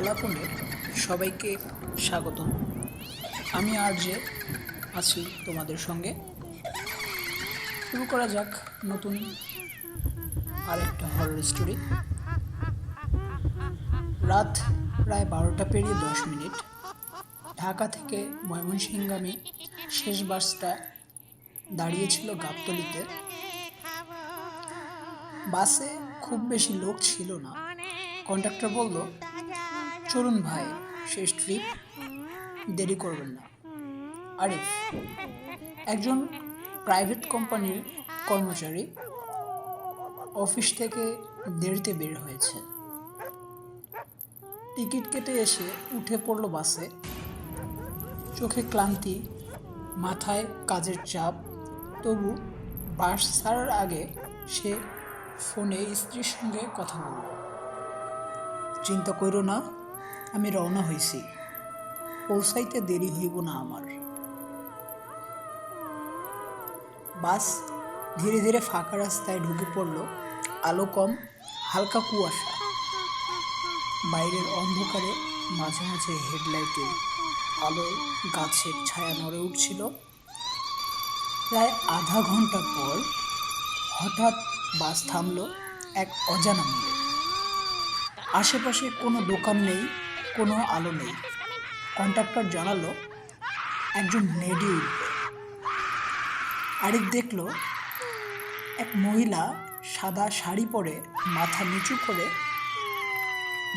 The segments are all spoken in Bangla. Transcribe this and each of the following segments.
আলাপনে সবাইকে স্বাগতম। আমি আরজে আছি তোমাদের সঙ্গে। শুরু করা যাক নতুন আরেকটা হরর স্টোরি। রাত প্রায় 12টা পেরিয়ে 10 মিনিট। ঢাকা থেকে ময়মনসিংহগামী শেষ বাসটা দাঁড়িয়েছিল গাবতলীতে। বাসে খুব বেশি লোক ছিল না। কন্ডাক্টর বলল, চলুন ভাই, শেষ ট্রিপ, দেরি করবেন না। আরিফ একজন প্রাইভেট কোম্পানির কর্মচারী, অফিস থেকে দেরিতে বের হয়েছে। টিকিট কেটে এসে উঠে পড়ল বাসে। চোখে ক্লান্তি, মাথায় কাজের চাপ, তবু বাস ছাড়ার আগে সে ফোনে স্ত্রীর সঙ্গে কথা বলল। চিন্তা করো না, আমি রওনা হয়েছি, পৌঁছাইতে দেরি হইব না আমার। বাস ধীরে ধীরে ফাঁকা রাস্তায় ঢুকে পড়ল। আলো কম, হালকা কুয়াশা। বাইরের অন্ধকারে মাঝে মাঝে হেডলাইটের আলোয় গাছের ছায়া নড়ে উঠছিল। প্রায় আধা ঘন্টা পর হঠাৎ বাস থামল এক অজানা মোড়ে। আশেপাশে কোনো দোকান নেই, কোনো আলো নেই। কন্ডাক্টর জানালো একজন লেডি উঠবে। আরিফ দেখল এক মহিলা সাদা শাড়ি পরে মাথা নিচু করে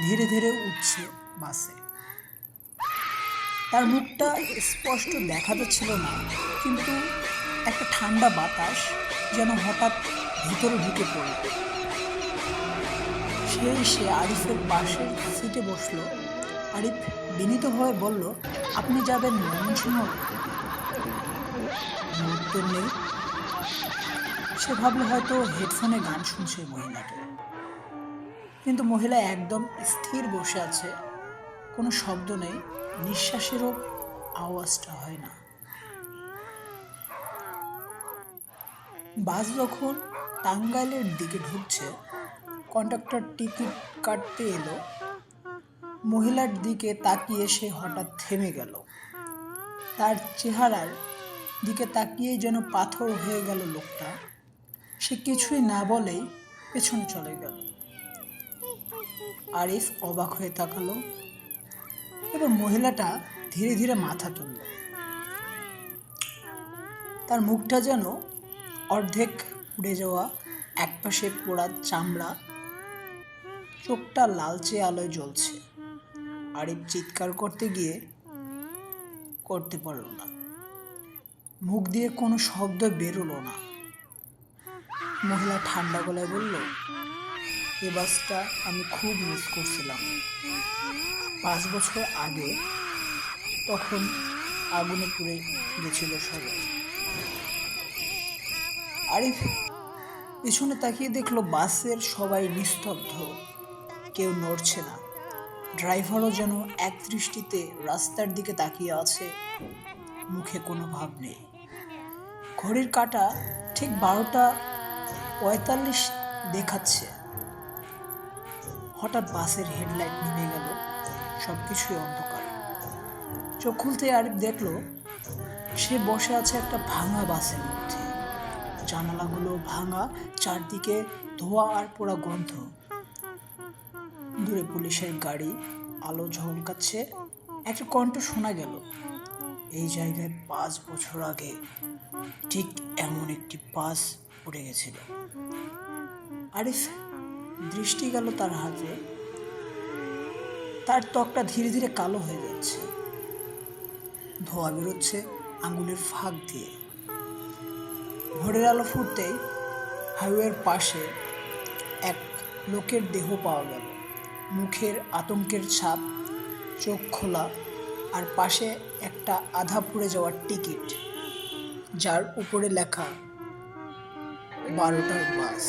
ধীরে ধীরে উঠছে বাসে। তার মুখটা স্পষ্ট দেখা যাচ্ছিল না, কিন্তু একটা ঠান্ডা বাতাস যেন হঠাৎ ভিতরে ঢুকে পড়ল। সে আরিফের পাশের সিটে বসল। আরিফ বিনীতভাবে বলল, আপনি যাবেন ময়মনসিংহ? উত্তর নেই। সে ভাবলো হয়তো হেডফোনে গান শুনছে মহিলাকে, কিন্তু মহিলা একদম স্থির বসে আছে। কোনো শব্দ নেই, নিঃশ্বাসেরও আওয়াজটা হয় না। বাস যখন টাঙ্গাইলের দিকে ঢুকছে, কন্ডাক্টর টিকিট কাটতে এলো। মহিলার দিকে তাকিয়ে সে হঠাৎ থেমে গেল। তার চেহারার দিকে তাকিয়েই যেন পাথর হয়ে গেল লোকটা। সে কিছুই না বলেই পেছনে চলে গেল। আরিফ অবাক হয়ে তাকালো। এবার মহিলাটা ধীরে ধীরে মাথা তুলল। তার মুখটা যেন অর্ধেক পুড়ে যাওয়া, একপাশে পোড়া চামড়া, চোখটা লালচে আলোয় জ্বলছে। আরিফ চিৎকার করতে গিয়ে করতে পারল না। মুখ দিয়ে কোনো শব্দ বেরোলো না। মহিলা ঠান্ডা গলায় বলল, এ বাসটা আমি খুব মিস করছিলাম 5 বছর আগে, তখন আগুনে পুড়ে গেছিল সবাই। আরিফ পিছনে তাকিয়ে দেখলো বাসের সবাই নিস্তব্ধ, কেউ নড়ছে না। ড্রাইভারও যেন এক দৃষ্টিতে রাস্তার দিকে তাকিয়ে আছে, মুখে কোনো ভাব নেই। ঘড়ির কাঁটা ঠিক 12:45 দেখাচ্ছে। হঠাৎ বাসের হেডলাইট নিভে গেল, সবকিছুই অন্ধকার। চোখ খুলতে আরিফ দেখল সে বসে আছে একটা ভাঙা বাসের মধ্যে। জানালাগুলো ভাঙা, চারদিকে ধোঁয়া আর পোড়া গন্ধ। দূরে পুলিশের গাড়ি আলো ঝলকাচ্ছে। একটা কণ্ঠ শোনা গেল, এই জায়গায় 5 বছর আগে ঠিক এমন একটি বাস উড়ে গেছিল। আরিফ দৃষ্টি গেল তার হাতে। তার ত্বকটা ধীরে ধীরে কালো হয়ে যাচ্ছে, ধোঁয়া বেরোচ্ছে আঙুলের ফাঁক দিয়ে। ভোরের আলো ফুটতেই হাইওয়ের পাশে এক লোকের দেহ পাওয়া গেল। মুখের আতঙ্কের ছাপ, চোখ খোলা, আর পাশে একটা আধা পুড়ে যাওয়ার টিকিট, যার উপরে লেখা 12টার বাস।